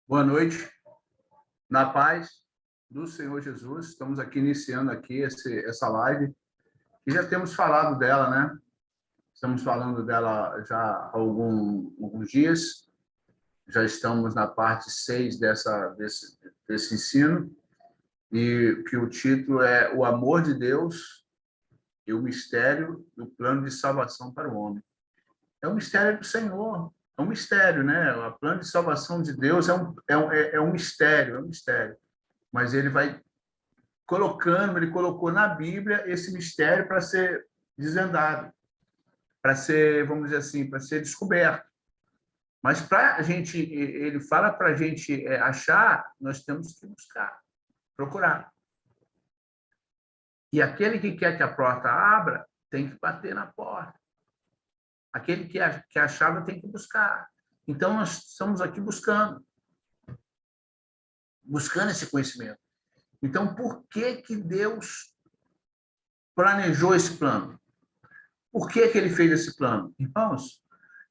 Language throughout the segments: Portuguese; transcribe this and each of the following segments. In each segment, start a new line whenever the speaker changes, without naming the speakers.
Boa noite, na paz do Senhor Jesus. Estamos aqui iniciando aqui essa live e já temos falado dela, né? Estamos falando dela já há alguns dias. Já estamos na parte 6 desse ensino e que o título é O Amor de Deus e o Mistério do Plano de Salvação para o Homem. É um mistério do Senhor. É um mistério, né? O plano de salvação de Deus é um mistério. Mas ele vai colocando, ele colocou na Bíblia esse mistério para ser desvendado, para ser, vamos dizer assim, para ser descoberto. Mas para a gente, ele fala para a gente achar, nós temos que buscar, procurar. E aquele que quer que a porta abra, tem que bater na porta. Aquele que a chave tem que buscar. Então, nós estamos aqui buscando esse conhecimento. Então, por que Deus planejou esse plano? Por que ele fez esse plano? Irmãos,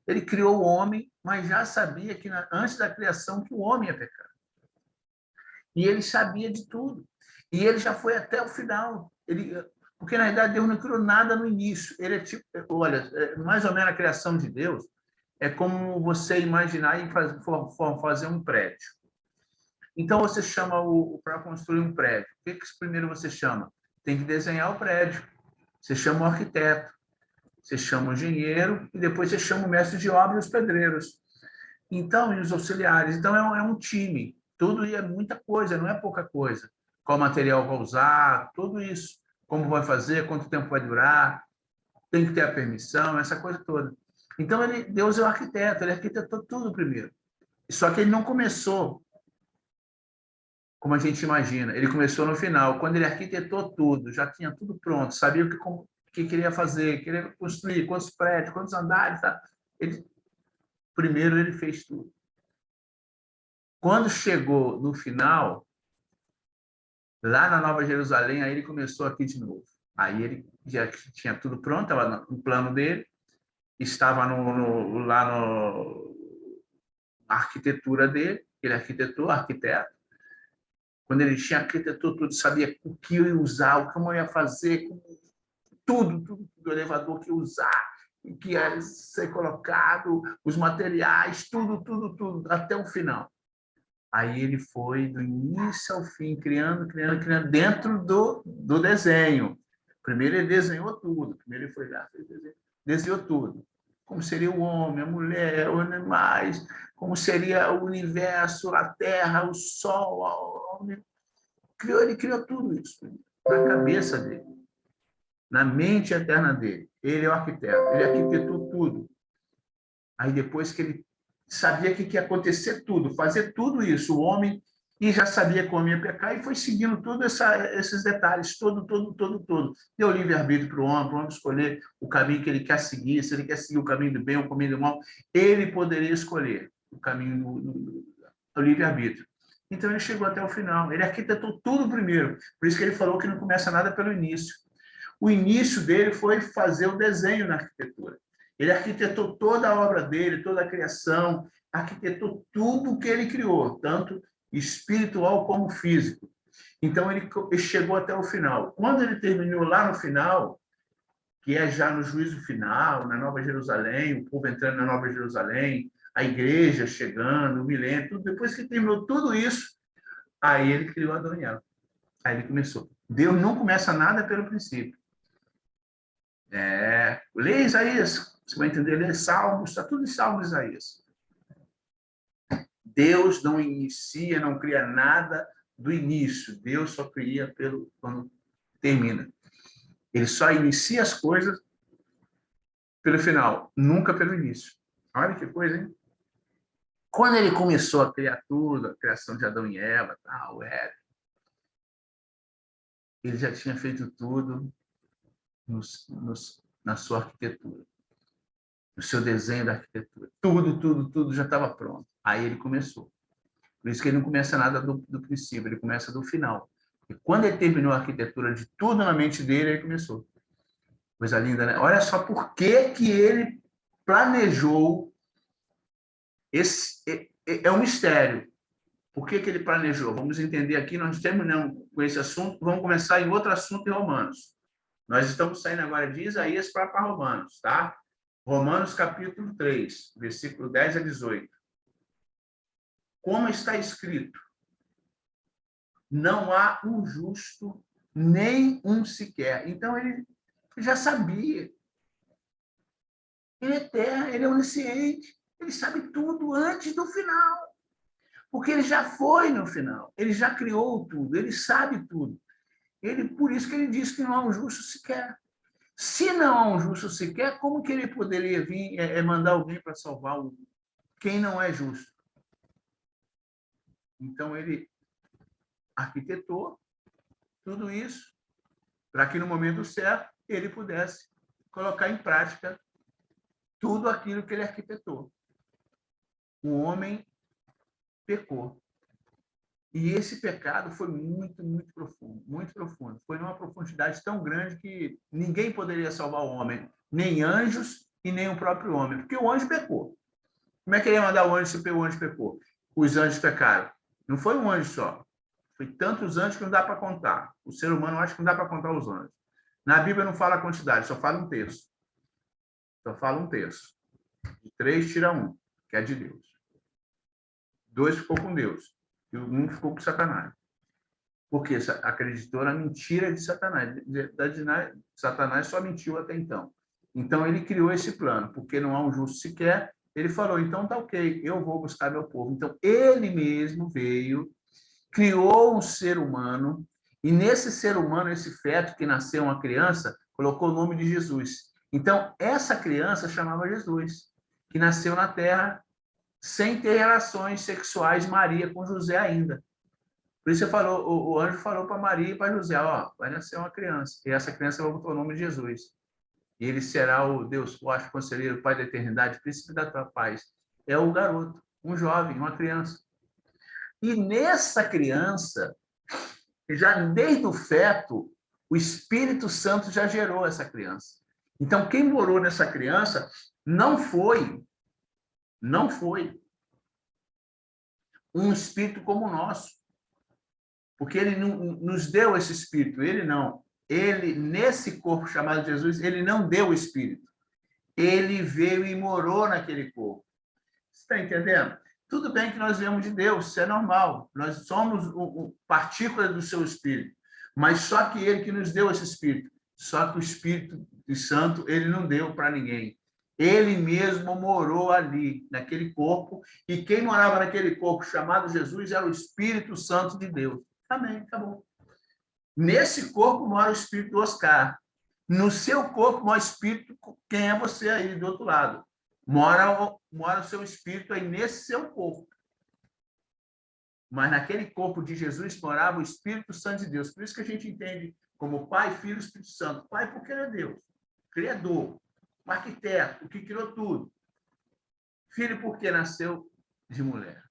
ele criou o homem, mas já sabia que antes da criação que o homem ia pecar. E ele sabia de tudo. E ele já foi até o final. Porque, na verdade, Deus não criou nada no início. Ele é tipo, olha, mais ou menos a criação de Deus é como você imaginar e fazer um prédio. Então, você chama para construir um prédio. O que primeiro você chama? Tem que desenhar o prédio. Você chama o arquiteto. Você chama o engenheiro e depois você chama o mestre de obra e os pedreiros. Então, e os auxiliares. Então, é um time. Tudo é muita coisa, não é pouca coisa. Qual material vai usar, tudo isso. Como vai fazer, quanto tempo vai durar, tem que ter a permissão, essa coisa toda. Então, Deus é o arquiteto, ele arquitetou tudo primeiro. Só que ele não começou como a gente imagina. Ele começou no final. Quando ele arquitetou tudo, já tinha tudo pronto, sabia o que queria fazer, queria construir, quantos prédios, quantos andares. Tá? Primeiro ele fez tudo. Quando chegou no final, lá na Nova Jerusalém, aí ele começou aqui de novo. Aí ele já tinha tudo pronto, estava no plano dele, estava lá na arquitetura dele, ele arquitetou, arquiteto. Quando ele tinha arquitetou tudo, sabia o que ia usar, o que eu ia fazer, tudo do elevador que ia usar, o que ia ser colocado, os materiais, tudo, até o final. Aí ele foi do início ao fim, criando, dentro do desenho. Primeiro ele desenhou tudo, primeiro ele foi lá, desenhou tudo. Como seria o homem, a mulher, os animais, como seria o universo, a terra, o sol, ele criou tudo isso na cabeça dele, na mente eterna dele. Ele é o arquiteto, ele arquitetou tudo. Aí depois que ele sabia que ia acontecer tudo, fazer tudo isso, o homem, e já sabia como ia pecar, e foi seguindo todos esses detalhes, todo. Deu livre-arbítrio para o homem escolher o caminho que ele quer seguir, se ele quer seguir o caminho do bem ou o caminho do mal, ele poderia escolher o caminho do livre-arbítrio. Então, ele chegou até o final. Ele arquitetou tudo primeiro. Por isso que ele falou que não começa nada pelo início. O início dele foi fazer o desenho na arquitetura. Ele arquitetou toda a obra dele, toda a criação, arquitetou tudo o que ele criou, tanto espiritual como físico. Então, ele chegou até o final. Quando ele terminou lá no final, que é já no juízo final, na Nova Jerusalém, o povo entrando na Nova Jerusalém, a igreja chegando, o milênio, tudo. Depois que terminou tudo isso, aí ele criou Adão e Eva. Aí ele começou. Deus não começa nada pelo princípio. Lê Isaías, você vai entender, lê Salmos, está tudo em Salmos, Isaías. Deus não inicia, não cria nada do início. Deus só cria quando termina. Ele só inicia as coisas pelo final, nunca pelo início. Olha que coisa, hein? Quando ele começou a criar tudo, a criação de Adão e Eva, ele já tinha feito tudo na sua arquitetura, no seu desenho da arquitetura. Tudo já estava pronto. Aí ele começou. Por isso que ele não começa nada do princípio, ele começa do final. E quando ele terminou a arquitetura de tudo na mente dele, ele começou. Coisa linda, né? Olha só por que ele planejou esse... É um mistério. Por que que ele planejou? Vamos entender aqui, nós terminamos com esse assunto, vamos começar em outro assunto em Romanos. Nós estamos saindo agora de Isaías para Romanos, tá? Romanos capítulo 3, versículo 10 a 18. Como está escrito, não há um justo, nem um sequer. Então, ele já sabia. Ele é eterno, ele é onisciente, ele sabe tudo antes do final. Porque ele já foi no final, ele já criou tudo, ele sabe tudo. Por isso que ele diz que não há um justo sequer. Se não há um justo sequer, como que ele poderia vir mandar alguém para salvar quem não é justo? Então, ele arquitetou tudo isso para que, no momento certo, ele pudesse colocar em prática tudo aquilo que ele arquitetou. O homem pecou. E esse pecado foi muito, muito profundo, muito profundo. Foi numa profundidade tão grande que ninguém poderia salvar o homem, nem anjos e nem o próprio homem, porque o anjo pecou. Como é que ele ia mandar o anjo se o anjo pecou? Os anjos pecaram. Não foi um anjo só. Foi tantos anjos que não dá para contar. O ser humano acha que não dá para contar os anjos. Na Bíblia não fala a quantidade, só fala um terço. Só fala um terço. De 3 tira 1, que é de Deus. 2 ficou com Deus. E o 1 ficou com Satanás. Porque acreditou na mentira de Satanás. Satanás só mentiu até então. Então, ele criou esse plano. Porque não há um justo sequer, ele falou, então tá ok, eu vou buscar meu povo. Então, ele mesmo veio, criou um ser humano, e nesse ser humano, esse feto que nasceu uma criança, colocou o nome de Jesus. Então, essa criança chamava Jesus, que nasceu na terra sem ter relações sexuais Maria com José ainda. Por isso o anjo falou para Maria e para José, ó, vai nascer uma criança, e essa criança vai botar o nome de Jesus. E ele será o Deus forte, conselheiro, Pai da eternidade, príncipe da tua paz. É o garoto, um jovem, uma criança. E nessa criança, já desde o feto, o Espírito Santo já gerou essa criança. Então, quem morou nessa criança não foi um espírito como o nosso. Porque ele nos deu esse espírito, ele não. Ele, nesse corpo chamado Jesus, ele não deu o espírito. Ele veio e morou naquele corpo. Você está entendendo? Tudo bem que nós viemos de Deus, isso é normal. Nós somos partícula do seu espírito. Mas só que ele que nos deu esse espírito. Só que o Espírito Santo, ele não deu para ninguém. Ele mesmo morou ali, naquele corpo. E quem morava naquele corpo chamado Jesus era o Espírito Santo de Deus. Amém, acabou. Nesse corpo mora o espírito do Oscar. No seu corpo mora o espírito, quem é você aí do outro lado? Mora o seu espírito aí nesse seu corpo. Mas naquele corpo de Jesus morava o Espírito Santo de Deus. Por isso que a gente entende como Pai, Filho e Espírito Santo. Pai porque ele é Deus, Criador, o arquiteto, o que criou tudo. Filho porque nasceu de mulher.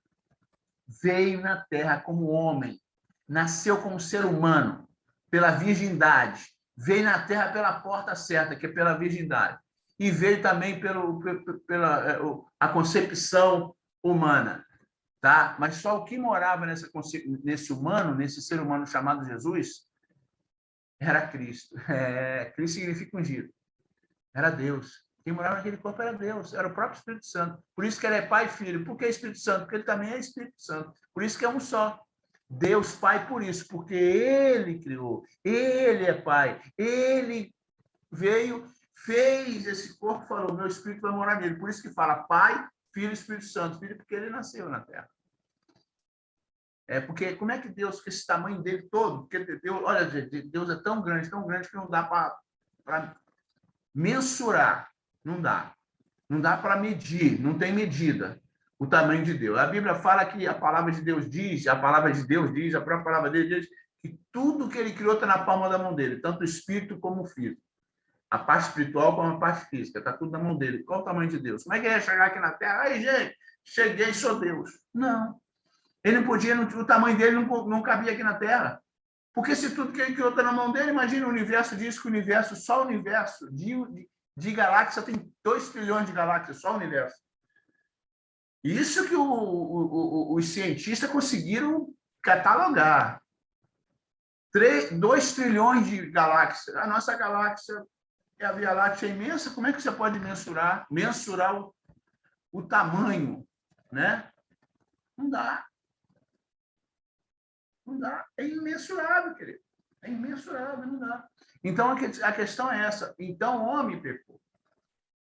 Veio na terra como homem. Nasceu como ser humano, pela virgindade. Veio na terra pela porta certa, que é pela virgindade. E veio também pela a concepção humana. Tá? Mas só o que morava nesse humano, nesse ser humano chamado Jesus, era Cristo. Cristo significa ungido. Era Deus. Quem morava naquele corpo era Deus, era o próprio Espírito Santo. Por isso que ele é Pai e Filho. Por que Espírito Santo? Porque ele também é Espírito Santo. Por isso que é um só. Deus Pai por isso, porque ele criou, ele é Pai, ele veio, fez esse corpo, falou, meu Espírito vai morar nele. Por isso que fala Pai, Filho e Espírito Santo. Filho porque ele nasceu na Terra. Porque como é que Deus, com esse tamanho dele todo, porque Deus, olha, Deus é tão grande que não dá para mensurar, não dá. Não dá para medir, não tem medida o tamanho de Deus. A Bíblia fala que a palavra de Deus diz, a própria palavra dele diz que tudo que ele criou está na palma da mão dele, tanto o espírito como o filho. A parte espiritual como a parte física, está tudo na mão dele. Qual o tamanho de Deus? Como é que ele ia chegar aqui na Terra? Aí, gente, cheguei, sou Deus. Não. Ele não podia, o tamanho dele não cabia aqui na Terra. Porque se tudo que ele criou está na mão dele, imagina o universo, diz que o universo, só o universo de galáxia tem 2 trilhões de galáxias, só o universo. Isso que os cientistas conseguiram catalogar. 2 trilhões de galáxias. A nossa galáxia é a Via Láctea imensa. Como é que você pode mensurar o tamanho, né? Não dá. Não dá. É imensurável, querido. É imensurável, não dá. Então, a questão é essa. Então, o homem pecou.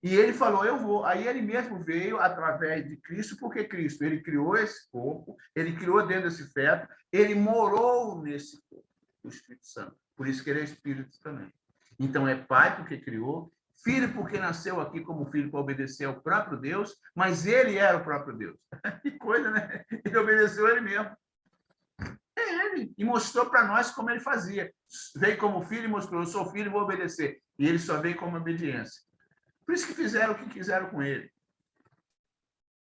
E ele falou, eu vou. Aí ele mesmo veio através de Cristo, porque Cristo, ele criou esse corpo, ele criou dentro desse feto, ele morou nesse corpo, o Espírito Santo. Por isso que ele é Espírito também. Então, é Pai porque criou, Filho porque nasceu aqui como filho para obedecer ao próprio Deus, mas ele era o próprio Deus. Que coisa, né? Ele obedeceu ele mesmo. É ele. E mostrou para nós como ele fazia. Veio como filho e mostrou, eu sou filho e vou obedecer. E ele só veio como obediência. Por isso que fizeram o que quiseram com ele.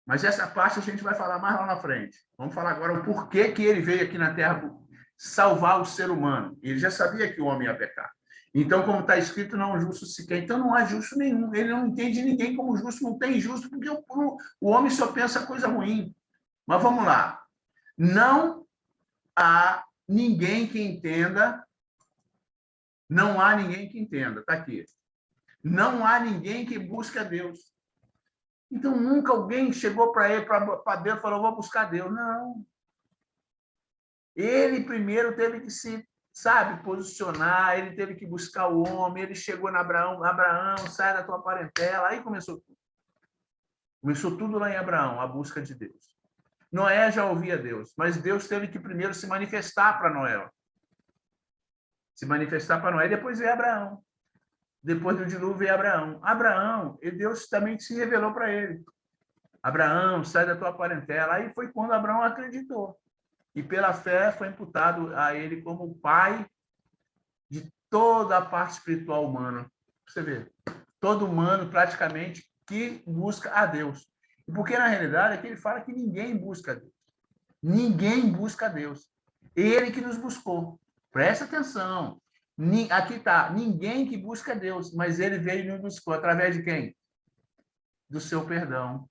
Mas essa parte a gente vai falar mais lá na frente. Vamos falar agora o porquê que ele veio aqui na Terra salvar o ser humano. Ele já sabia que o homem ia pecar. Então, como está escrito, não justo sequer. Então, não há justo nenhum. Ele não entende ninguém como justo. Não tem justo, porque o homem só pensa coisa ruim. Mas vamos lá. Não há ninguém que entenda. Não há ninguém que entenda. Está aqui. Não há ninguém que busque a Deus. Então, nunca alguém chegou para ele, para Deus, e falou, vou buscar Deus. Não. Ele primeiro teve que se, sabe, posicionar, ele teve que buscar o homem, ele chegou na Abraão, sai da tua parentela, aí começou tudo. Começou tudo lá em Abraão, a busca de Deus. Noé já ouvia Deus, mas Deus teve que primeiro se manifestar para Noé. Se manifestar para Noé, depois veio Abraão. Depois do dilúvio veio Abraão. Abraão, e Deus também se revelou para ele. Abraão, sai da tua parentela. Aí foi quando Abraão acreditou. E pela fé foi imputado a ele como o pai de toda a parte espiritual humana. Você vê, todo humano praticamente que busca a Deus. Porque na realidade é que ele fala que ninguém busca a Deus. Ninguém busca a Deus. Ele que nos buscou. Presta atenção. Aqui está, ninguém que busca a Deus, mas ele veio e nos buscou. Através de quem? Do seu perdão.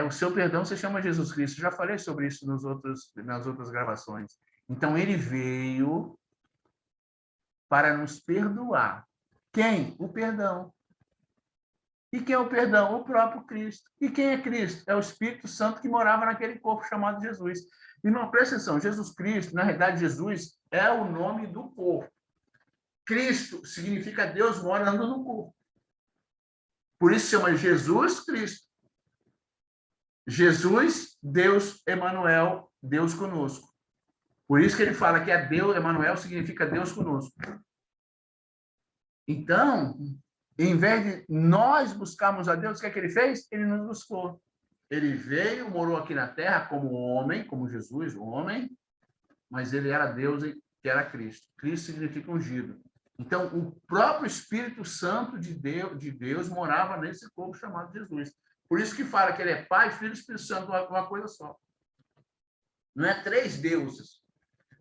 O seu perdão se chama Jesus Cristo. Já falei sobre isso nas outras gravações. Então, ele veio para nos perdoar. Quem? O perdão. E quem é o perdão? O próprio Cristo. E quem é Cristo? É o Espírito Santo que morava naquele corpo chamado Jesus. E não presta atenção, Jesus Cristo, na realidade, Jesus é o nome do corpo. Cristo significa Deus morando no corpo. Por isso chama Jesus Cristo. Jesus, Deus, Emanuel, Deus conosco. Por isso que ele fala que é Deus, Emanuel significa Deus conosco. Então, em vez de nós buscarmos a Deus, o que é que ele fez? Ele nos buscou. Ele veio, morou aqui na Terra como homem, como Jesus, o homem, mas ele era Deus, que era Cristo. Cristo significa ungido. Então, o próprio Espírito Santo de Deus morava nesse corpo chamado Jesus. Por isso que fala que ele é Pai, Filho e Espírito Santo, uma coisa só. Não é 3 deuses.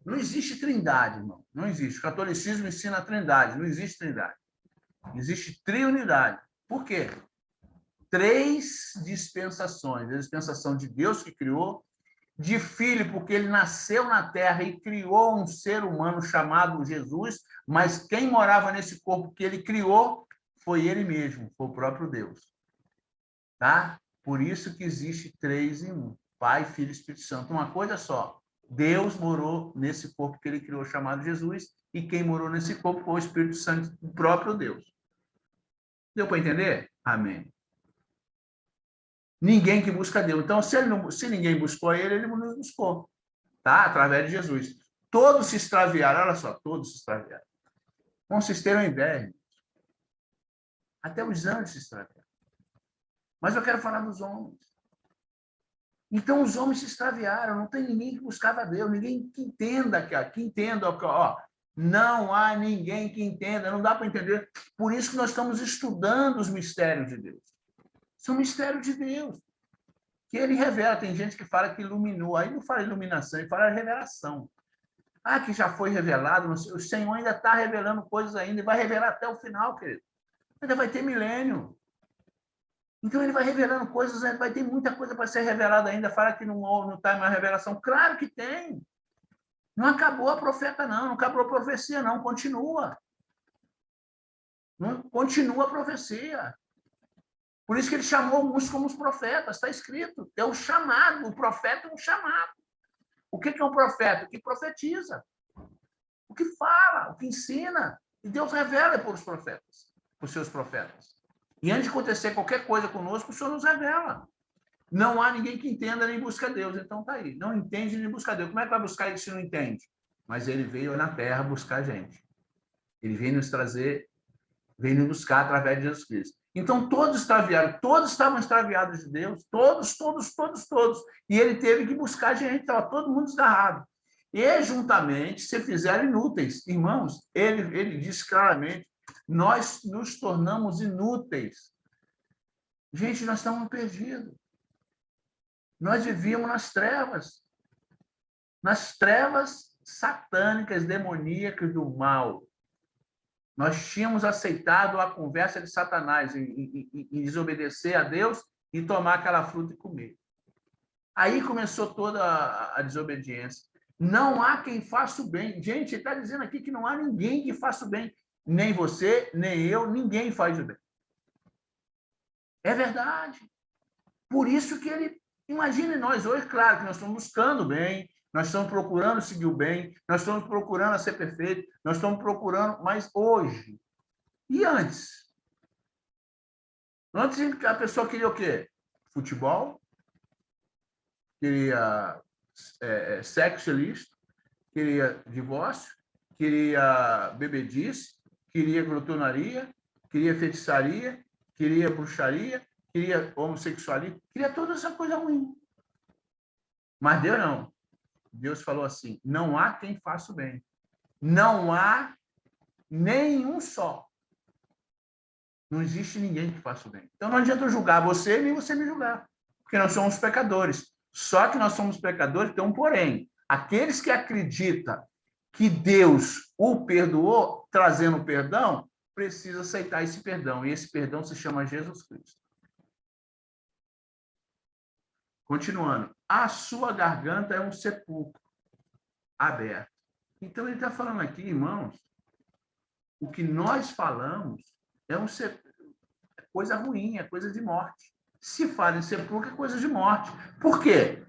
Não existe trindade, irmão. Não existe. O catolicismo ensina a trindade. Não existe trindade. Existe triunidade. Por quê? 3 dispensações. A dispensação de Deus que criou, de Filho, porque ele nasceu na Terra e criou um ser humano chamado Jesus, mas quem morava nesse corpo que ele criou foi ele mesmo, foi o próprio Deus. Tá? Por isso que existe 3 em 1. Pai, Filho e Espírito Santo. Uma coisa só. Deus morou nesse corpo que ele criou, chamado Jesus, e quem morou nesse corpo foi o Espírito Santo, o próprio Deus. Deu para entender? Amém. Ninguém que busca Deus. Então, se ninguém buscou ele nos buscou. Tá? Através de Jesus. Todos se extraviaram. Olha só, todos se extraviaram. Bom, vocês terem uma ideia. Até os anjos se extraviaram. Mas eu quero falar dos homens. Então, os homens se extraviaram. Não tem ninguém que buscava Deus. Ninguém que entenda. Ó, não há ninguém que entenda. Não dá para entender. Por isso que nós estamos estudando os mistérios de Deus. São mistérios de Deus. Que ele revela. Tem gente que fala que iluminou. Aí não fala iluminação, ele fala revelação. Ah, que já foi revelado. O Senhor ainda está revelando coisas ainda. E vai revelar até o final, querido. Ainda vai ter milênio. Então, ele vai revelando coisas, né? Vai ter muita coisa para ser revelada ainda. Fala que não está uma revelação. Claro que tem. Não acabou a profeta, não acabou a profecia, não. Continua. Não, continua a profecia. Por isso que ele chamou alguns como os profetas. Está escrito. É o chamado. O profeta é um chamado. O que é um profeta? O que profetiza. O que fala, o que ensina. E Deus revela por os profetas, por seus profetas. E antes de acontecer qualquer coisa conosco, o Senhor nos revela. Não há ninguém que entenda nem busca Deus. Então tá aí. Não entende nem busca Deus. Como é que vai buscar ele se não entende? Mas ele veio na terra buscar a gente. Ele veio nos trazer, veio nos buscar através de Jesus Cristo. Então todos extraviaram, todos estavam extraviados de Deus, todos. E ele teve que buscar a gente, estava todo mundo desgarrado. E juntamente se fizeram inúteis. Irmãos, ele disse claramente, nós nos tornamos inúteis. Gente, nós estamos perdidos. Nós vivíamos nas trevas satânicas, demoníacas do mal. Nós tínhamos aceitado a conversa de Satanás em desobedecer a Deus e tomar aquela fruta e comer. Aí começou toda a desobediência. Não há quem faça o bem. Gente, ele está dizendo aqui que não há ninguém que faça o bem. Nem você, nem eu, ninguém faz o bem. É verdade. Por isso que ele... Imagine nós hoje, claro, que nós estamos buscando o bem, nós estamos procurando seguir o bem, nós estamos procurando ser perfeito, nós estamos procurando, mas hoje. E antes? Antes a pessoa queria o quê? Futebol, queria sexo ilícito, queria divórcio, queria bebedice, queria glutonaria, queria feitiçaria, queria bruxaria, queria homossexualismo, queria toda essa coisa ruim. Mas Deus não. Deus falou assim, não há quem faça o bem. Não há nenhum só. Não existe ninguém que faça o bem. Então não adianta eu julgar você, nem você me julgar. Porque nós somos pecadores. Só que nós somos pecadores, tem um porém. Aqueles que acreditam que Deus o perdoou, trazendo perdão, precisa aceitar esse perdão. E esse perdão se chama Jesus Cristo. Continuando. A sua garganta é um sepulcro aberto. Então, ele está falando aqui, irmãos, o que nós falamos é coisa ruim, é coisa de morte. Se fala em sepulcro, é coisa de morte. Por quê?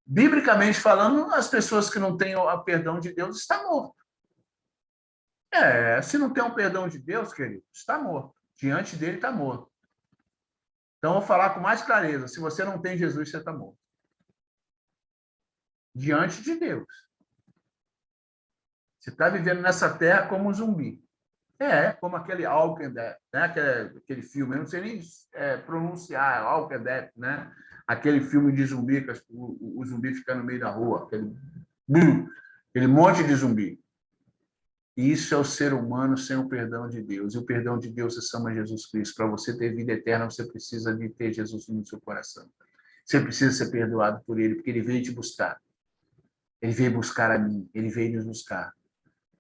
Biblicamente falando, as pessoas que não têm o perdão de Deus estão mortas. Se não tem o perdão de Deus, querido, está morto. Diante dele está morto. Então, eu vou falar com mais clareza. Se você não tem Jesus, você está morto. Diante de Deus. Você está vivendo nessa terra como um zumbi. Como aquele Walking Dead, né? Aquele filme, eu não sei nem pronunciar, Walking Dead, né? Aquele filme de zumbi, que o zumbi fica no meio da rua, aquele monte de zumbi. Isso é o ser humano sem o perdão de Deus. E o perdão de Deus se chama Jesus Cristo. Para você ter vida eterna, você precisa de ter Jesus no seu coração. Você precisa ser perdoado por ele, porque ele veio te buscar. Ele veio buscar a mim, ele veio nos buscar.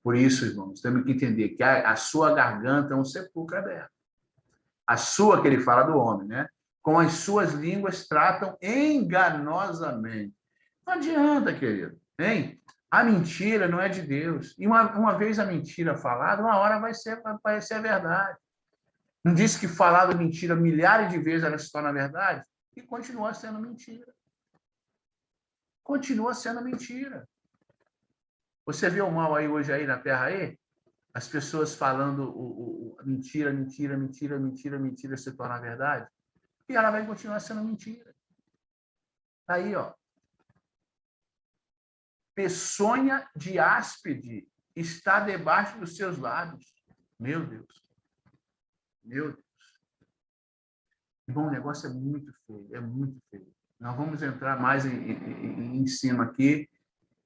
Por isso, irmãos, temos que entender que a sua garganta é um sepulcro aberto. A sua, que ele fala do homem, né? Com as suas línguas tratam enganosamente. Não adianta, querido. Hein? A mentira não é de Deus. E uma vez a mentira falada, uma hora vai parecer a verdade. Não disse que falado mentira milhares de vezes ela se torna verdade? E continua sendo mentira. Continua sendo mentira. Você vê o mal aí hoje aí na Terra aí? As pessoas falando mentira se torna verdade. E ela vai continuar sendo mentira. Aí, ó. Peçonha de áspide está debaixo dos seus lábios. Meu Deus. Meu Deus. Bom, o negócio é muito feio, é muito feio. Nós vamos entrar mais em cima aqui.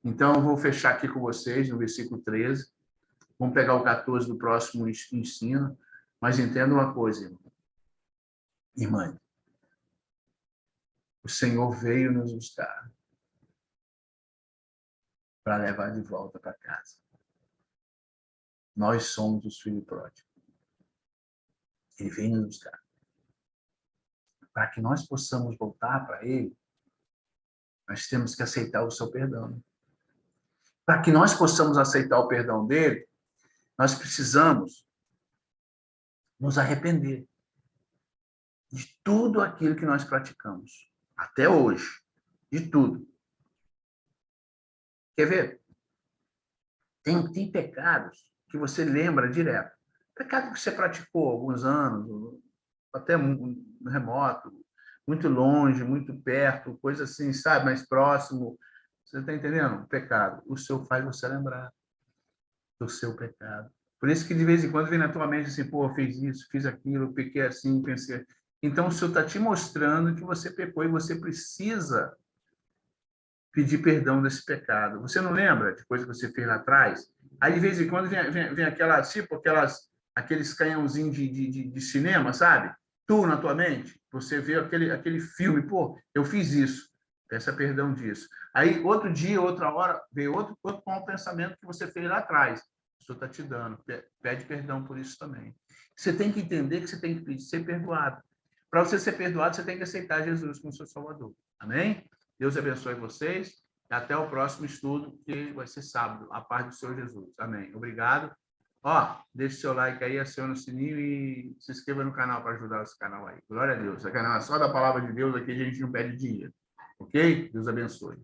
Então, eu vou fechar aqui com vocês no versículo 13. Vamos pegar o 14 do próximo ensino. Mas entenda uma coisa, irmão. Irmã, o Senhor veio nos buscar para levar de volta para casa. Nós somos os filhos pródigos. Ele veio nos buscar. para que nós possamos voltar para Ele, nós temos que aceitar o seu perdão. Para que nós possamos aceitar o perdão dele, nós precisamos nos arrepender de tudo aquilo que nós praticamos, até hoje, de tudo. Quer ver? Tem pecados que você lembra direto. Pecado que você praticou há alguns anos, até remoto, muito longe, muito perto, coisa assim, sabe, mais próximo. Você está entendendo? O pecado. O seu faz você lembrar do seu pecado. Por isso que de vez em quando vem na tua mente assim, pô, eu fiz isso, fiz aquilo, pequei assim, pensei. Então o Senhor está te mostrando que você pecou e você precisa pedir perdão desse pecado. Você não lembra de coisa que você fez lá atrás? Aí de vez em quando vem aquelas, tipo, aqueles canhãozinhos de cinema, sabe? Tu na tua mente, você vê aquele filme, pô, eu fiz isso, peça perdão disso. Aí outro dia, outra hora, veio outro com o pensamento que você fez lá atrás. O Senhor está te dando, pede perdão por isso também. Você tem que entender que você tem que ser perdoado. Para você ser perdoado, você tem que aceitar Jesus como seu Salvador. Amém? Deus abençoe vocês. E até o próximo estudo, que vai ser sábado. A paz do Senhor Jesus. Amém. Obrigado. Ó, deixe seu like aí, acione o sininho e se inscreva no canal para ajudar esse canal aí. Glória a Deus. Esse canal é só da palavra de Deus, aqui a gente não pede dinheiro. Ok? Deus abençoe.